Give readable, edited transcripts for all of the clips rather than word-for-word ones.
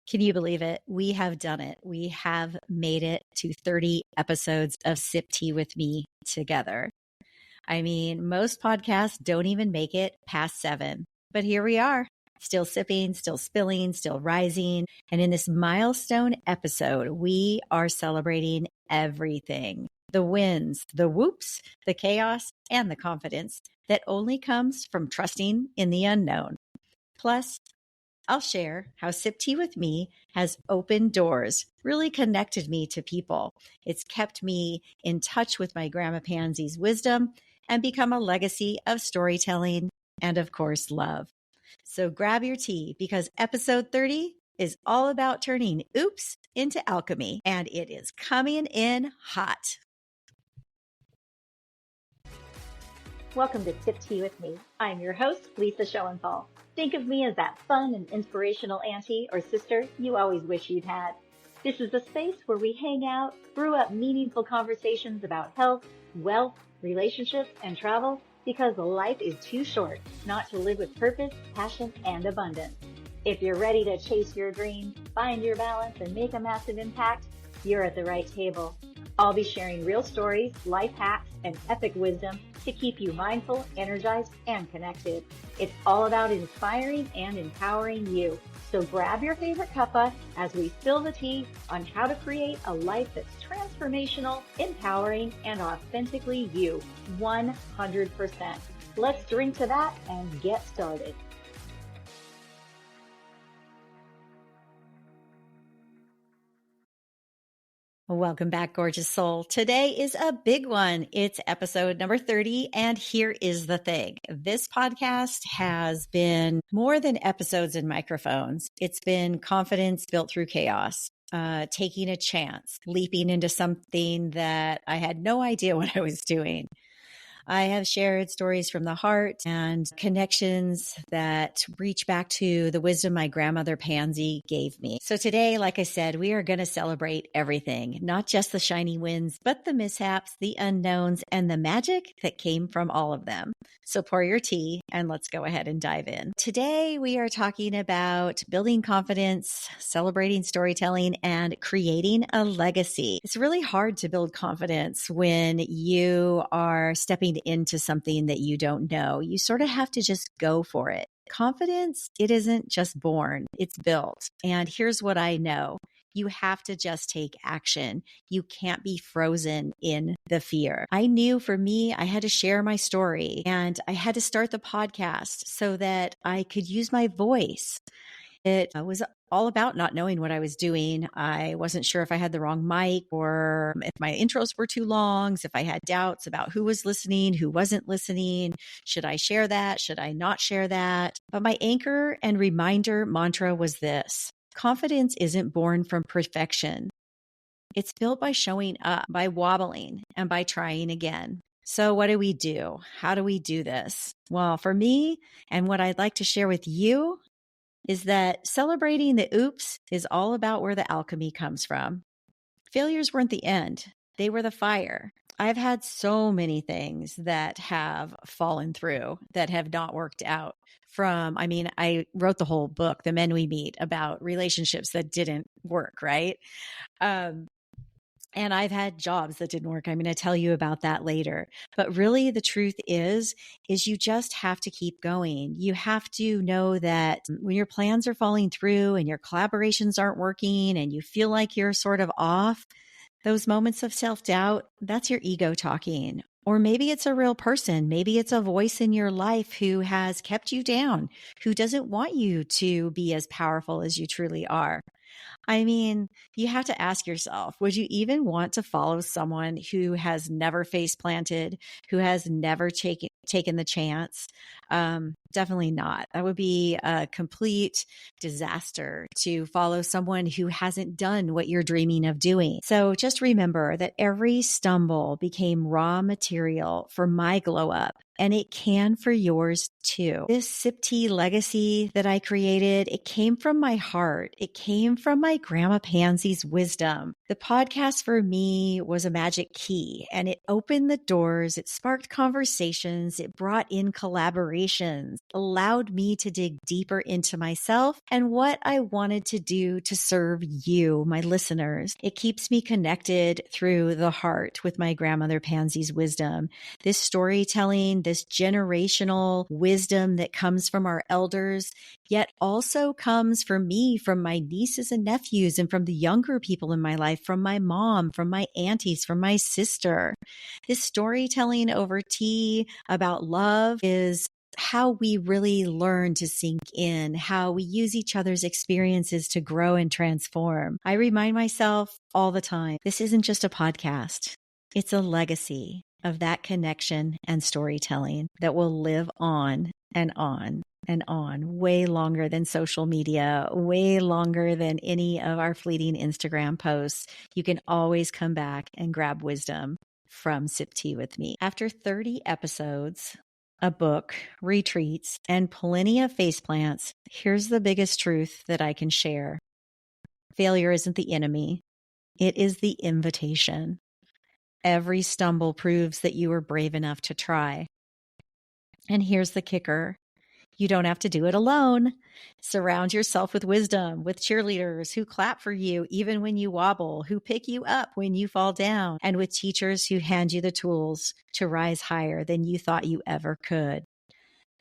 Can you believe it? We have done it. We have made it to 30 episodes of Sip Tea with Me together. I mean, most podcasts don't even make it past 7, but here we are, still sipping, still spilling, still rising. And in this milestone episode, we are celebrating everything: the wins, the whoops, the chaos, and the confidence that only comes from trusting in the unknown. Plus, I'll share how Sip Tea with Me has opened doors, really connected me to people. It's kept me in touch with my Gramma Pansy's wisdom and become a legacy of storytelling and, of course, love. So grab your tea, because episode 30 is all about turning oops into alchemy, and it is coming in hot. Welcome to Sip Tea with Me. I'm your host, Lisa Schoenthal. Think of me as that fun and inspirational auntie or sister you always wish you'd had. This is the space where we hang out, brew up meaningful conversations about health, wealth, relationships, and travel, because life is too short not to live with purpose, passion, and abundance. If you're ready to chase your dreams, find your balance, and make a massive impact, you're at the right table. I'll be sharing real stories, life hacks, and epic wisdom to keep you mindful, energized, and connected. It's all about inspiring and empowering you. So grab your favorite cuppa as we spill the tea on how to create a life that's transformational, empowering, and authentically you, 100%. Let's drink to that and get started. Welcome back, gorgeous soul. Today is a big one. It's episode number 30. And here is the thing. This podcast has been more than episodes and microphones. It's been confidence built through chaos, taking a chance, leaping into something that I had no idea what I was doing. I have shared stories from the heart and connections that reach back to the wisdom my grandmother Pansy gave me. So today, like I said, we are going to celebrate everything, not just the shiny wins, but the mishaps, the unknowns, and the magic that came from all of them. So pour your tea and let's go ahead and dive in. Today, we are talking about building confidence, celebrating storytelling, and creating a legacy. It's really hard to build confidence when you are stepping into something that you don't know. You sort of have to just go for it. Confidence, it isn't just born, it's built. And here's what I know. You have to just take action. You can't be frozen in the fear. I knew for me, I had to share my story, and I had to start the podcast so that I could use my voice. It was all about not knowing what I was doing. I wasn't sure if I had the wrong mic, or if my intros were too long, if I had doubts about who was listening, who wasn't listening. Should I share that? Should I not share that? But my anchor and reminder mantra was this: confidence isn't born from perfection. It's built by showing up, by wobbling, and by trying again. So what do we do? How do we do this? Well, for me, and what I'd like to share with you, is that celebrating the oops is all about where the alchemy comes from. Failures weren't the end. They were the fire. I've had so many things that have fallen through, that have not worked out. I wrote the whole book, The Men We Meet, about relationships that didn't work, right? And I've had jobs that didn't work. I'm going to tell you about that later. But really, the truth is you just have to keep going. You have to know that when your plans are falling through and your collaborations aren't working and you feel like you're sort of off, those moments of self-doubt, that's your ego talking. Or maybe it's a real person. Maybe it's a voice in your life who has kept you down, who doesn't want you to be as powerful as you truly are. I mean, you have to ask yourself, would you even want to follow someone who has never face planted, who has never taken the chance? Definitely not. That would be a complete disaster to follow someone who hasn't done what you're dreaming of doing. So just remember that every stumble became raw material for my glow up, And it can for yours too. This sip tea legacy that I created, it came from my heart. It came from my Grandma Pansy's wisdom. The podcast for me was a magic key, and it opened the doors. It sparked conversations. It brought in collaborations, allowed me to dig deeper into myself and what I wanted to do to serve you, my listeners. It keeps me connected through the heart with my grandmother Pansy's wisdom. This storytelling, this generational wisdom that comes from our elders, yet also comes from me, from my nieces and nephews, and from the younger people in my life, from my mom, from my aunties, from my sister. This storytelling over tea about love is how we really learn to sink in, how we use each other's experiences to grow and transform. I remind myself all the time, this isn't just a podcast. It's a legacy of that connection and storytelling that will live on and on and on, way longer than social media, way longer than any of our fleeting Instagram posts. You can always come back and grab wisdom from Sip Tea with me. After 30 episodes, a book, retreats, and plenty of faceplants, here's the biggest truth that I can share. Failure isn't the enemy. It is the invitation. Every stumble proves that you were brave enough to try. And here's the kicker. You don't have to do it alone. Surround yourself with wisdom, with cheerleaders who clap for you even when you wobble, who pick you up when you fall down, and with teachers who hand you the tools to rise higher than you thought you ever could.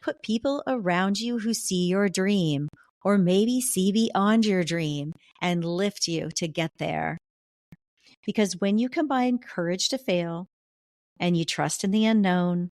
Put people around you who see your dream, or maybe see beyond your dream, and lift you to get there. Because when you combine courage to fail, and you trust in the unknown,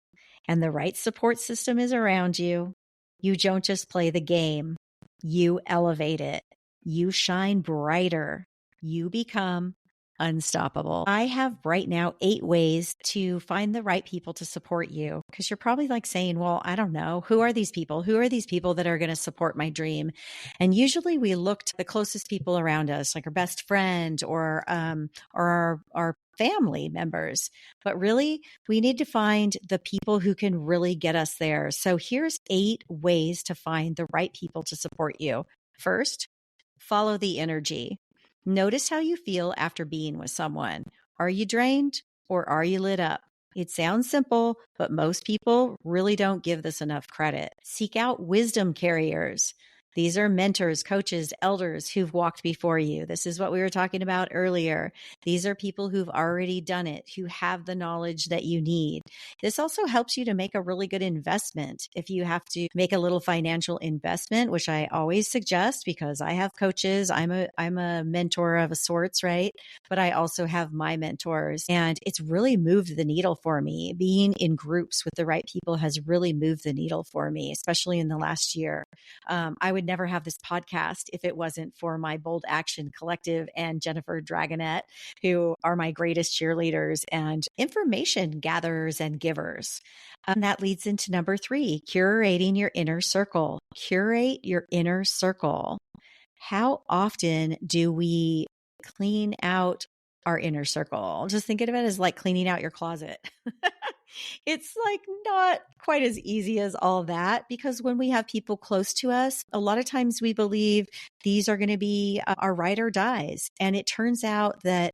and the right support system is around you, you don't just play the game. You elevate it. You shine brighter. You become unstoppable. I have right now 8 ways to find the right people to support you, because you're probably like saying, well, I don't know. Who are these people? Who are these people that are going to support my dream? And usually we look to the closest people around us, like our best friend or our family members. But really, we need to find the people who can really get us there. So here's 8 ways to find the right people to support you. First, follow the energy. Notice how you feel after being with someone. Are you drained or are you lit up? It sounds simple, but most people really don't give this enough credit. Seek out wisdom carriers. These are mentors, coaches, elders who've walked before you. This is what we were talking about earlier. These are people who've already done it, who have the knowledge that you need. This also helps you to make a really good investment. If you have to make a little financial investment, which I always suggest because I have coaches, I'm a mentor of a sorts, right? But I also have my mentors, and it's really moved the needle for me. Being in groups with the right people has really moved the needle for me, especially in the last year. I would never have this podcast if it wasn't for my Bold Action Collective and Jennifer Dragonette, who are my greatest cheerleaders and information gatherers and givers. And that leads into number 3, curating your inner circle. Curate your inner circle. How often do we clean out our inner circle? Just think of it as like cleaning out your closet. It's like not quite as easy as all that, because when we have people close to us, a lot of times we believe these are going to be our ride or dies. And it turns out that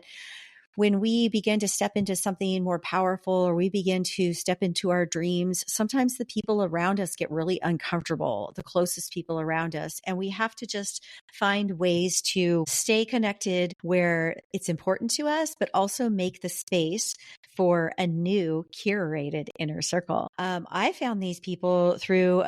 when we begin to step into something more powerful, or we begin to step into our dreams, sometimes the people around us get really uncomfortable, the closest people around us. And we have to just find ways to stay connected where it's important to us, but also make the space for a new curated inner circle. I found these people through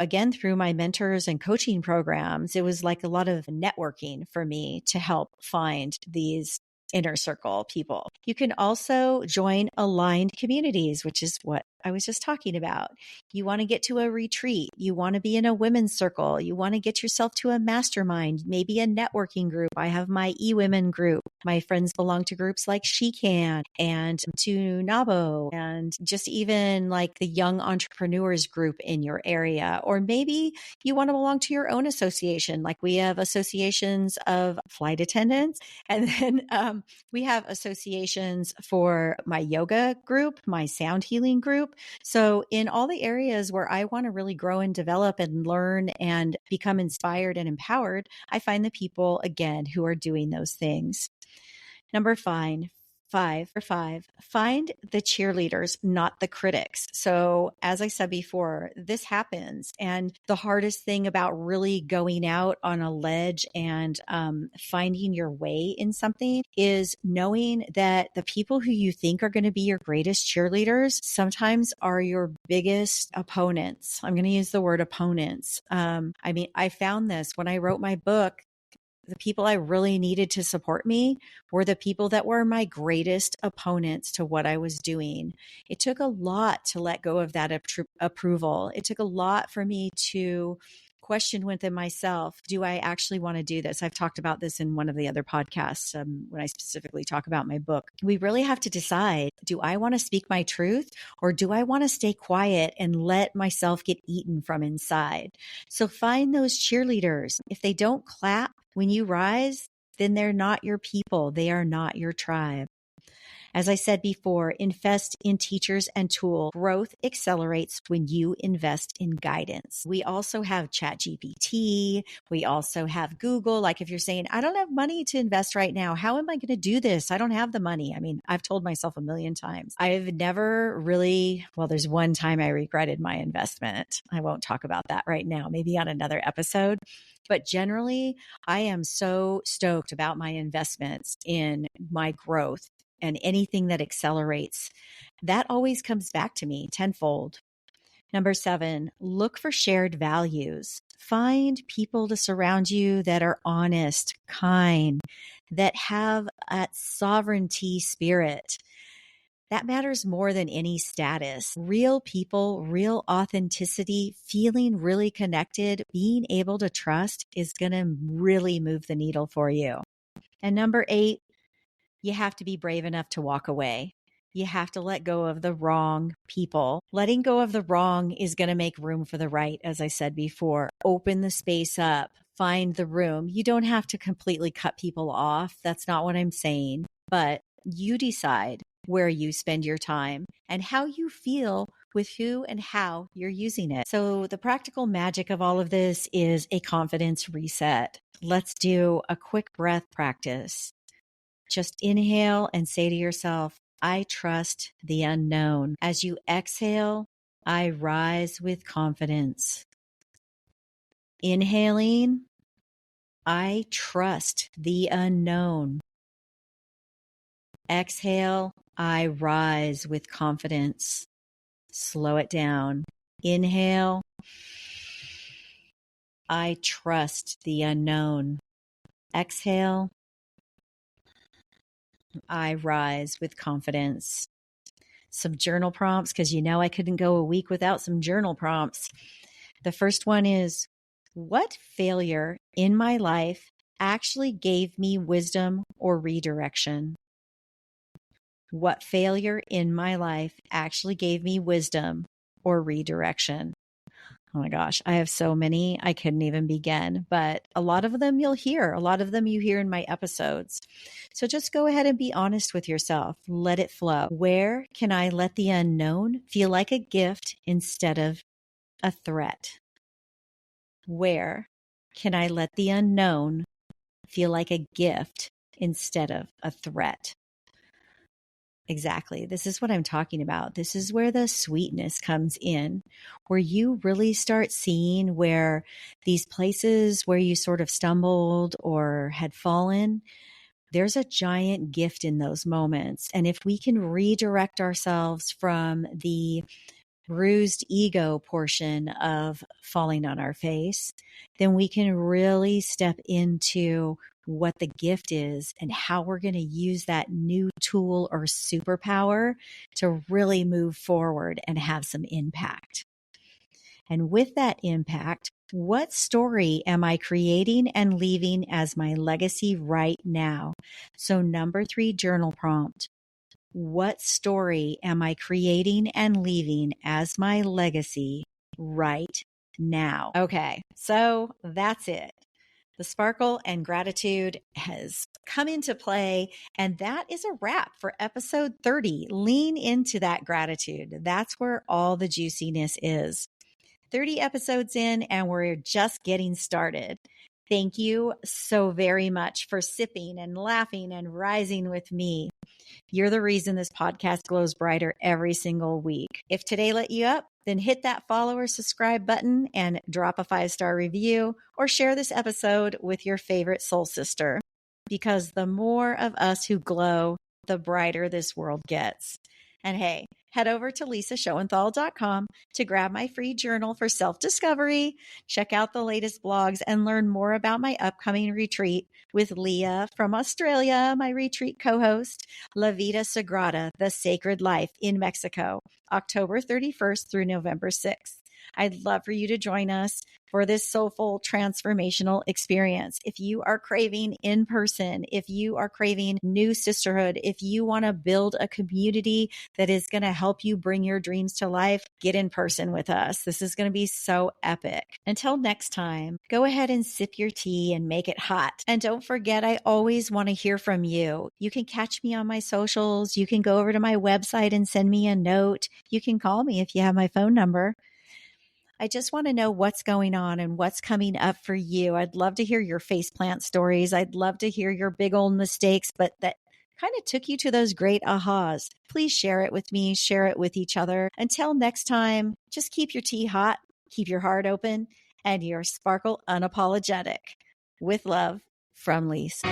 my mentors and coaching programs. It was like a lot of networking for me to help find these inner circle people. You can also join aligned communities, which is what I was just talking about. You want to get to a retreat. You want to be in a women's circle. You want to get yourself to a mastermind, maybe a networking group. I have my eWomen group. My friends belong to groups like She Can and to Nabo, and just even like the young entrepreneurs group in your area. Or maybe you want to belong to your own association. Like we have associations of flight attendants, and then we have associations for my yoga group, my sound healing group. group. So in all the areas where I want to really grow and develop and learn and become inspired and empowered, I find the people again who are doing those things. Number five, find the cheerleaders, not the critics. So as I said before, this happens. And the hardest thing about really going out on a ledge and finding your way in something is knowing that the people who you think are going to be your greatest cheerleaders sometimes are your biggest opponents. I'm going to use the word opponents. I found this when I wrote my book. The people I really needed to support me were the people that were my greatest opponents to what I was doing. It took a lot to let go of that approval. It took a lot for me to question within myself, do I actually want to do this? I've talked about this in one of the other podcasts when I specifically talk about my book. We really have to decide, do I want to speak my truth or do I want to stay quiet and let myself get eaten from inside? So find those cheerleaders. If they don't clap when you rise, then they're not your people. They are not your tribe. As I said before, invest in teachers and tools. Growth accelerates when you invest in guidance. We also have ChatGPT. We also have Google. Like if you're saying, I don't have money to invest right now, how am I going to do this? I don't have the money. I mean, I've told myself a million times. I've never really, well, there's one time I regretted my investment. I won't talk about that right now, maybe on another episode. But generally, I am so stoked about my investments in my growth. And anything that accelerates, that always comes back to me tenfold. Number 7, look for shared values. Find people to surround you that are honest, kind, that have a sovereignty spirit. That matters more than any status. Real people, real authenticity, feeling really connected, being able to trust is going to really move the needle for you. And number 8, you have to be brave enough to walk away. You have to let go of the wrong people. Letting go of the wrong is going to make room for the right, as I said before. Open the space up, find the room. You don't have to completely cut people off. That's not what I'm saying. But you decide where you spend your time and how you feel with who and how you're using it. So the practical magic of all of this is a confidence reset. Let's do a quick breath practice. Just inhale and say to yourself, I trust the unknown. As you exhale, I rise with confidence. Inhaling, I trust the unknown. Exhale, I rise with confidence. Slow it down. Inhale, I trust the unknown. Exhale, I rise with confidence. Some journal prompts, because I couldn't go a week without some journal prompts. The first one is, what failure in my life actually gave me wisdom or redirection? What failure in my life actually gave me wisdom or redirection? Oh my gosh, I have so many, I couldn't even begin, but a lot of them you'll hear. A lot of them you hear in my episodes. So just go ahead and be honest with yourself. Let it flow. Where can I let the unknown feel like a gift instead of a threat? Where can I let the unknown feel like a gift instead of a threat? Exactly. This is what I'm talking about. This is where the sweetness comes in, where you really start seeing where these places where you sort of stumbled or had fallen, there's a giant gift in those moments. And if we can redirect ourselves from the bruised ego portion of falling on our face, then we can really step into what the gift is and how we're going to use that new tool or superpower to really move forward and have some impact. And with that impact, what story am I creating and leaving as my legacy right now? So number 3 journal prompt. What story am I creating and leaving as my legacy right now? Okay, so that's it. The sparkle and gratitude has come into play. And that is a wrap for episode 30. Lean into that gratitude. That's where all the juiciness is. 30 episodes in, and we're just getting started. Thank you so very much for sipping and laughing and rising with me. You're the reason this podcast glows brighter every single week. If today lit you up, then hit that follow or subscribe button and drop a 5-star review or share this episode with your favorite soul sister. Because the more of us who glow, the brighter this world gets. And hey, head over to lisashowenthal.com to grab my free journal for self-discovery, check out the latest blogs, and learn more about my upcoming retreat with Leah from Australia, my retreat co-host, La Vida Sagrada, The Sacred Life in Mexico, October 31st through November 6th. I'd love for you to join us for this soulful transformational experience. If you are craving in person, if you are craving new sisterhood, if you want to build a community that is going to help you bring your dreams to life, get in person with us. This is going to be so epic. Until next time, go ahead and sip your tea and make it hot. And don't forget, I always want to hear from you. You can catch me on my socials. You can go over to my website and send me a note. You can call me if you have my phone number. I just want to know what's going on and what's coming up for you. I'd love to hear your faceplant stories. I'd love to hear your big old mistakes, but that kind of took you to those great ahas. Please share it with me, share it with each other. Until next time, just keep your tea hot, keep your heart open, and your sparkle unapologetic. With love, from Lise.